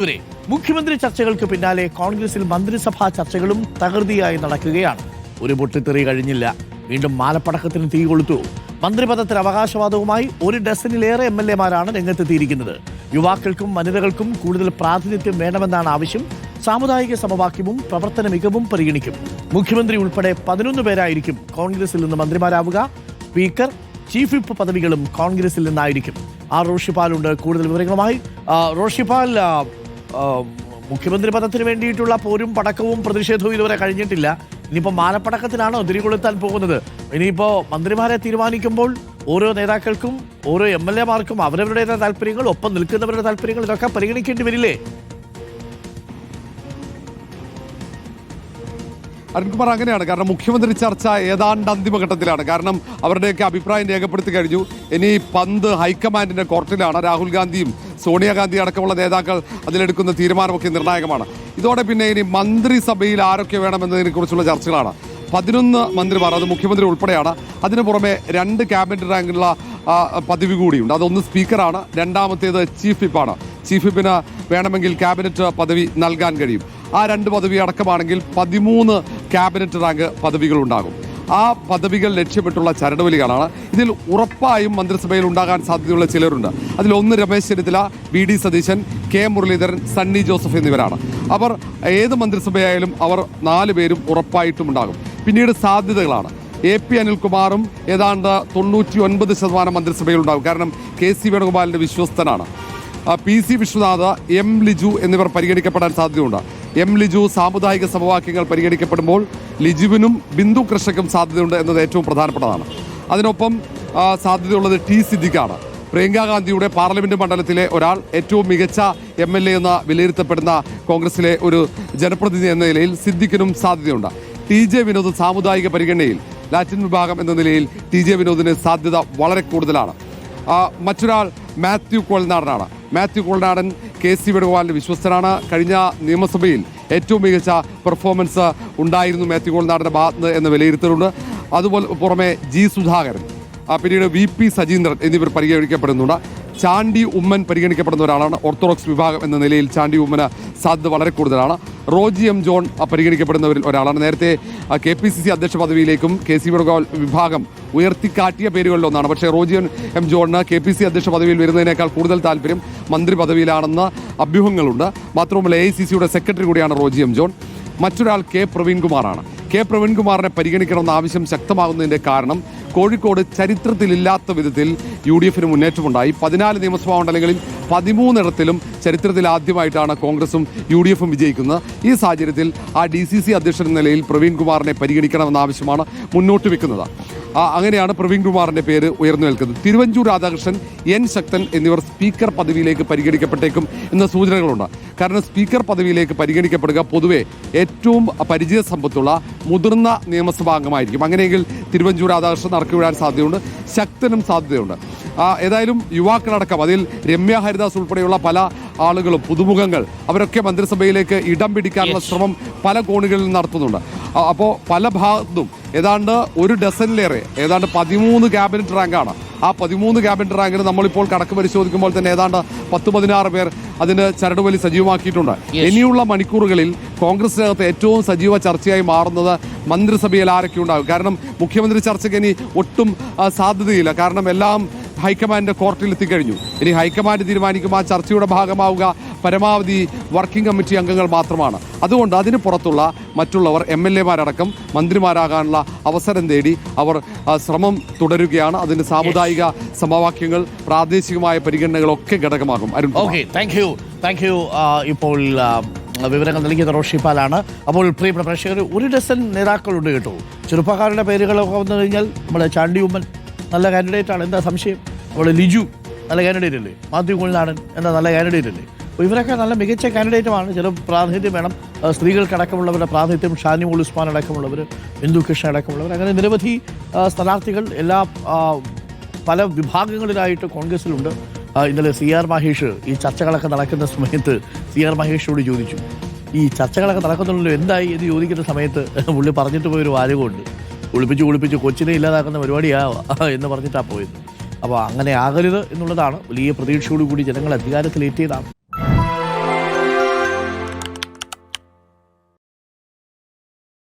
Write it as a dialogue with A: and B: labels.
A: മുഖ്യമന്ത്രി ചർച്ചകൾക്ക് പിന്നാലെ കോൺഗ്രസിൽ മന്ത്രിസഭാ ചർച്ചകളും തകൃതിയായി നടക്കുകയാണ്. ഒരു പൊട്ടിത്തെറി കഴിഞ്ഞില്ല, വീണ്ടും മാലപ്പടക്കത്തിന് തീ കൊളുത്തു. മന്ത്രിപദത്തിന് അവകാശവാദവുമായി ഒരു ഡസനിലേറെ MLA-മാരാണ് രംഗത്തെത്തിയിരിക്കുന്നത്. യുവാക്കൾക്കും വനിതകൾക്കും കൂടുതൽ പ്രാതിനിധ്യം വേണമെന്നാണ് ആവശ്യം. സാമുദായിക സമവാക്യവും പ്രവർത്തന മികവും പരിഗണിക്കും. മുഖ്യമന്ത്രി ഉൾപ്പെടെ 11 പേരായിരിക്കും കോൺഗ്രസിൽ നിന്ന് മന്ത്രിമാരാവുക. സ്പീക്കർ, ചീഫ് വിപ്പ് പദവികളും കോൺഗ്രസിൽ നിന്നായിരിക്കും. റോഷിപാലുണ്ട് കൂടുതൽ വിവരങ്ങളുമായി. റോഷിപാൽ, മുഖ്യമന്ത്രി പദത്തിന് വേണ്ടിയിട്ടുള്ള പോരും പടക്കവും പ്രതിഷേധവും ഇതുവരെ കഴിഞ്ഞിട്ടില്ല. ഇനിയിപ്പോൾ മാലപ്പടക്കത്തിനാണോ തിരികൊളുത്താൻ പോകുന്നത്? ഇനിയിപ്പോൾ മന്ത്രിമാരെ തീരുമാനിക്കുമ്പോൾ ഓരോ നേതാക്കൾക്കും ഓരോ MLA-മാർക്കും അവരവരുടേതായ താല്പര്യങ്ങൾ, ഒപ്പം നിൽക്കുന്നവരുടെ താല്പര്യങ്ങൾ ഇതൊക്കെ പരിഗണിക്കേണ്ടി വരില്ലേ?
B: അരുൺകുമാർ, അങ്ങനെയാണ്. കാരണം മുഖ്യമന്ത്രി ചർച്ച ഏതാണ്ട് അന്തിമഘട്ടത്തിലാണ്. കാരണം അവരുടെയൊക്കെ അഭിപ്രായം രേഖപ്പെടുത്തി കഴിഞ്ഞു. ഇനി പന്ത് ഹൈക്കമാൻഡിന്റെ കോർട്ടിലാണ്. രാഹുൽ ഗാന്ധിയും സോണിയാഗാന്ധി അടക്കമുള്ള നേതാക്കൾ അതിലെടുക്കുന്ന തീരുമാനമൊക്കെ നിർണായകമാണ്. ഇതോടെ പിന്നെ ഇനി മന്ത്രിസഭയിൽ ആരൊക്കെ വേണമെന്നതിനെ കുറിച്ചുള്ള ചർച്ചകളാണ്. 11 മന്ത്രിമാർ, അത് മുഖ്യമന്ത്രി ഉൾപ്പെടെയാണ്. അതിനു പുറമെ 2 ക്യാബിനറ്റ് റാങ്കിലുള്ള പദവി കൂടിയുണ്ട്. അതൊന്ന് സ്പീക്കറാണ്, രണ്ടാമത്തേത് ചീഫ് വിപ്പാണ്. ചീഫ് വിപ്പിന് വേണമെങ്കിൽ ക്യാബിനറ്റ് പദവി നൽകാൻ കഴിയും. ആ 2 പദവി അടക്കമാണെങ്കിൽ 13 ക്യാബിനറ്റ് റാങ്ക് പദവികളുണ്ടാകും. ആ പദവികൾ ലക്ഷ്യമിട്ടുള്ള ചരടുവലികളാണ്. ഇതിൽ ഉറപ്പായും മന്ത്രിസഭയിൽ ഉണ്ടാകാൻ സാധ്യതയുള്ള ചിലരുണ്ട്. അതിലൊന്ന് രമേശ് ചെന്നിത്തല, VD സതീശൻ, K മുരളീധരൻ, സണ്ണി ജോസഫ് എന്നിവരാണ്. അവർ ഏത് മന്ത്രിസഭയായാലും അവർ 4 പേരും ഉറപ്പായിട്ടും ഉണ്ടാകും. പിന്നീട് സാധ്യതകളാണ്. AP അനിൽകുമാറും ഏതാണ്ട് 99% മന്ത്രിസഭയിൽ ഉണ്ടാകും. കാരണം KC വേണുഗോപാലിന്റെ വിശ്വസ്തനാണ്. PC വിശ്വനാഥ്, M ലിജു എന്നിവർ പരിഗണിക്കപ്പെടാൻ സാധ്യതയുണ്ട്. M ലിജു സാമുദായിക സമവാക്യങ്ങൾ പരിഗണിക്കപ്പെടുമ്പോൾ ലിജുവിനും ബിന്ദു കൃഷ്ണയ്ക്കും സാധ്യതയുണ്ട് എന്നത് ഏറ്റവും പ്രധാനപ്പെട്ടതാണ്. അതിനൊപ്പം സാധ്യതയുള്ളത് T സിദ്ദിഖാണ്. പ്രിയങ്ക ഗാന്ധിയുടെ പാർലമെന്റ് മണ്ഡലത്തിലെ ഒരാൾ, ഏറ്റവും മികച്ച MLA എന്ന് വിലയിരുത്തപ്പെടുന്ന കോൺഗ്രസിലെ ഒരു ജനപ്രതിനിധി എന്ന നിലയിൽ സിദ്ദിഖിനും സാധ്യതയുണ്ട്. TJ വിനോദ് സാമുദായിക പരിഗണനയിൽ ലാറ്റിൻ വിഭാഗം എന്ന നിലയിൽ TJ വിനോദിന് സാധ്യത വളരെ കൂടുതലാണ്. മറ്റൊരാൾ മാത്യു കോൾനാടനാണ്. മാത്യു കോൾനാടൻ KC വേണുഗോപാലിന്റെ വിശ്വസ്തനാണ്. കഴിഞ്ഞ നിയമസഭയിൽ ഏറ്റവും മികച്ച പെർഫോമൻസ് ഉണ്ടായിരുന്നു മാത്യു കോൾനാടന്റെ ഭാഗത്ത് എന്ന് വിലയിരുത്തലുണ്ട്. അതുപോലെ പുറമെ G സുധാകരൻ, പിന്നീട് VP സജീന്ദ്രൻ എന്നിവർ പരിഗണിക്കപ്പെടുന്നുണ്ട്. ചാണ്ടി ഉമ്മൻ പരിഗണിക്കപ്പെടുന്ന ഒരാളാണ്. ഓർത്തഡോക്സ് വിഭാഗം എന്ന നിലയിൽ ചാണ്ടി ഉമ്മന് സാധ്യത വളരെ കൂടുതലാണ്. റോജി M ജോൺ പരിഗണിക്കപ്പെടുന്നവരിൽ ഒരാളാണ്. നേരത്തെ KPCC അധ്യക്ഷ പദവിയിലേക്കും KC വേണുഗോപാൽ വിഭാഗം ഉയർത്തിക്കാട്ടിയ പേരുകളിലൊന്നാണ്. പക്ഷേ റോജി M ജോണിന് KPCC അധ്യക്ഷ പദവിയിൽ വരുന്നതിനേക്കാൾ കൂടുതൽ താല്പര്യം മന്ത്രി പദവിയിലാണെന്ന് അഭ്യൂഹങ്ങളുണ്ട്. മാത്രമല്ല AICCയുടെ സെക്രട്ടറി കൂടിയാണ് റോജി M ജോൺ. മറ്റൊരാൾ K പ്രവീൺകുമാറാണ്. K പ്രവീൺകുമാറിനെ പരിഗണിക്കണമെന്ന ആവശ്യം ശക്തമാകുന്നതിൻ്റെ കാരണം കോഴിക്കോട് ചരിത്രത്തിലില്ലാത്ത വിധത്തിൽ UDF-ന് മുന്നേറ്റമുണ്ടായി. 14 നിയമസഭാ മണ്ഡലങ്ങളിൽ 13 ചരിത്രത്തിൽ ആദ്യമായിട്ടാണ് കോൺഗ്രസും UDF-ഉം വിജയിക്കുന്നത്. ഈ സാഹചര്യത്തിൽ DCC അധ്യക്ഷൻ എന്ന നിലയിൽ പ്രവീൺകുമാറിനെ പരിഗണിക്കണമെന്ന ആവശ്യമാണ് മുന്നോട്ട് വെക്കുന്നത്. അങ്ങനെയാണ് പ്രവീൺകുമാറിന്റെ പേര് ഉയർന്നു നിൽക്കുന്നത്. തിരുവഞ്ചൂർ രാധാകൃഷ്ണൻ, N ശക്തൻ എന്നിവർ സ്പീക്കർ പദവിയിലേക്ക് പരിഗണിക്കപ്പെട്ടേക്കും എന്ന സൂചനകളുണ്ട്. കാരണം സ്പീക്കർ പദവിയിലേക്ക് പരിഗണിക്കപ്പെടുക പൊതുവെ ഏറ്റവും പരിചയസമ്പത്തുള്ള മുതിർന്ന നിയമസഭാംഗമായിരിക്കും. അങ്ങനെയെങ്കിൽ തിരുവഞ്ചൂർ രാധാകൃഷ്ണൻ ഇറക്കി വിടാൻ സാധ്യതയുണ്ട്. ശക്തനും സാധ്യതയുണ്ട്. ഏതായാലും യുവാക്കളടക്കം, അതിൽ രമ്യ ഹരിദാസ് ഉൾപ്പെടെയുള്ള പല ആളുകളും, പുതുമുഖങ്ങൾ, അവരൊക്കെ മന്ത്രിസഭയിലേക്ക് ഇടം പിടിക്കാനുള്ള ശ്രമം പല കോണുകളിൽ നടത്തുന്നുണ്ട്. അപ്പോൾ പല ഭാഗത്തും ഏതാണ്ട് ഒരു ഡസനിലേറെ, ഏതാണ്ട് 13 ക്യാബിനറ്റ് റാങ്കാണ്. ആ 13 ക്യാബിനറ്റ് റാങ്കിന് നമ്മളിപ്പോൾ കണക്ക് പരിശോധിക്കുമ്പോൾ തന്നെ ഏതാണ്ട് 10-16 പേർ അതിന് ചരടുവലി സജീവമാക്കിയിട്ടുണ്ട്. ഇനിയുള്ള മണിക്കൂറുകളിൽ കോൺഗ്രസിനകത്ത് ഏറ്റവും സജീവ ചർച്ചയായി മാറുന്നത് മന്ത്രിസഭയിൽ ആരൊക്കെ ഉണ്ടാകും. കാരണം മുഖ്യമന്ത്രി ചർച്ചയ്ക്ക് ഇനി ഒട്ടും സാധ്യതയില്ല. കാരണം എല്ലാം ഹൈക്കമാൻഡിന്റെ കോർട്ടിൽ എത്തിക്കഴിഞ്ഞു. ഇനി ഹൈക്കമാൻഡ് തീരുമാനിക്കും. ആ ചർച്ചയുടെ ഭാഗമാവുക പരമാവധി വർക്കിംഗ് കമ്മിറ്റി അംഗങ്ങൾ മാത്രമാണ്. അതുകൊണ്ട് അതിന് പുറത്തുള്ള മറ്റുള്ളവർ MLA-മാരടക്കം മന്ത്രിമാരാകാനുള്ള അവസരം തേടി അവർ ശ്രമം തുടരുകയാണ്. അതിന് സാമുദായിക സമവാക്യങ്ങൾ, പ്രാദേശികമായ പരിഗണനകളൊക്കെ ഘടകമാകും. Arun,
A: thank you. ഇപ്പോൾ വിവരങ്ങൾ നൽകിയത് റോഷിപാലാണ്. അപ്പോൾ പ്രിയപ്പെട്ട പ്രേക്ഷകർ, ഒരു ഡസൻ നേതാക്കളുണ്ട് കേട്ടോ. ചെറുപ്പക്കാരുടെ പേരുകളൊക്കെ വന്നു കഴിഞ്ഞാൽ നമ്മുടെ ചാണ്ടി ഉമ്മൻ നല്ല കാൻഡിഡേറ്റാണ്, എന്താ സംശയം? അവിടെ ലിജു നല്ല കാൻഡിഡേറ്റ് അല്ലേ? മാത്യു കോൾനാടൻ എന്താ നല്ല കാൻഡിഡേറ്റ് അല്ലേ? അപ്പോൾ ഇവരൊക്കെ നല്ല മികച്ച കാൻഡിഡേറ്റുമാണ്. ചില പ്രാതിനിധ്യം വേണം, സ്ത്രീകൾക്കടക്കമുള്ളവരുടെ പ്രാതിനിധ്യം, ഷാനിമോൾ ഉസ്മാൻ അടക്കമുള്ളവർ, ബിന്ദു കൃഷ്ണ അടക്കമുള്ളവർ, അങ്ങനെ നിരവധി സ്ഥാനാർത്ഥികൾ എല്ലാ പല വിഭാഗങ്ങളിലായിട്ട് കോൺഗ്രസിലുണ്ട്. ഇന്നലെ CR മഹേഷ് ഈ ചർച്ചകളൊക്കെ നടക്കുന്ന സമയത്ത് CR മഹേഷിനോട് ചോദിച്ചു, ഈ ചർച്ചകളൊക്കെ നടക്കുന്നുണ്ടല്ലോ എന്തായി എന്ന് ചോദിക്കുന്ന സമയത്ത് പുള്ളി പറഞ്ഞിട്ട് പോയൊരു വാചകമുണ്ട്, ഒളിപ്പിച്ച് കൊച്ചിനെ ഇല്ലാതാക്കുന്ന പരിപാടിയാ എന്ന് പറഞ്ഞിട്ടാണ് പോയത്. അപ്പോൾ അങ്ങനെ ആകരുത് എന്നുള്ളതാണ്. വലിയ പ്രതീക്ഷയോടുകൂടി ജനങ്ങൾ അധികാരത്തിലേറ്റിയതാണ്.